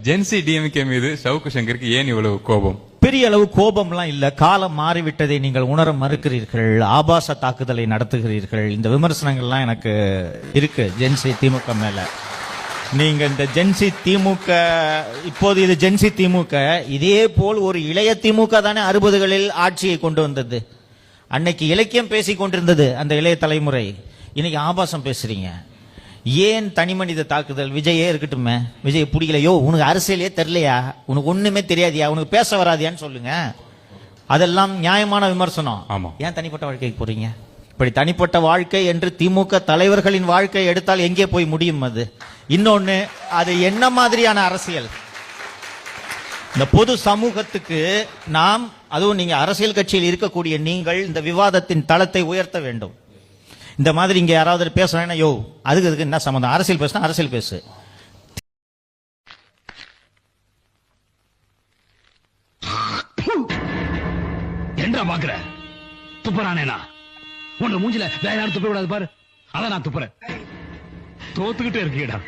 Gen Z DMK மீது சவுக்கு சங்கருக்கு ஏன் இவ்வளவு கோபம்? பெரிய அளவு கோபம்லாம் இல்ல. காலம் மாறிவிட்டதை நீங்கள் உணர மறுக்கிறீர்கள். ஆபாச தாக்குதலை நடத்துகிறீர்கள். இந்த விமர்சனங்கள்லாம் எனக்கு இருக்கு ஜென்சி திமுக மேல. நீங்க இந்த ஜென்சி திமுக, இப்போது இது ஜென்சி திமுக, இதே போல் ஒரு இளைய திமுக தானே 60களில் ஆட்சியை கொண்டு வந்தது. அன்னைக்கு இலக்கியம் பேசிக் கொண்டிருந்தது அந்த இளைய தலைமுறை. இன்னைக்கு ஆபாசம் பேசுறீங்க. ஏன் தனி மனித தாக்குதல்? விஜயே இருக்கட்டுமே, விஜய் பிடிக்கலையோ, உனக்கு அரசியலே தெரியலையா, உனக்கு ஒண்ணுமே தெரியாதியா, உனக்கு பேச வராதியான்னு சொல்லுங்க. அதெல்லாம் நியாயமான விமர்சனம். ஆமா. ஏன் தனிப்பட்ட வாழ்க்கைக்கு போறீங்க? இப்படி தனிப்பட்ட வாழ்க்கை என்று திமுக தலைவர்களின் வாழ்க்கை எடுத்தால் எங்கே போய் முடியும்? அது இன்னொன்னு, அது என்ன மாதிரியான அரசியல்? இந்த பொது சமூகத்துக்கு நாம், அதுவும் நீங்க அரசியல் கட்சியில் இருக்கக்கூடிய நீங்கள், இந்த விவாதத்தின் தளத்தை உயர்த்த வேண்டும். இந்த மாதிரி இங்க யாராவது பேசுறாங்கன்னா, யோ அதுக்கு என்ன சம்பந்தம்? அரசியல் பேசுனா அரசியல் பேசு. என்ன பாக்குற? துப்புறானேனா? உன்ன மூஞ்சில வேற யாரும் துப்ப கூடாது பாரு. அதான் நான் துப்புறேன். தோத்துக்கிட்டே இருக்கீடா.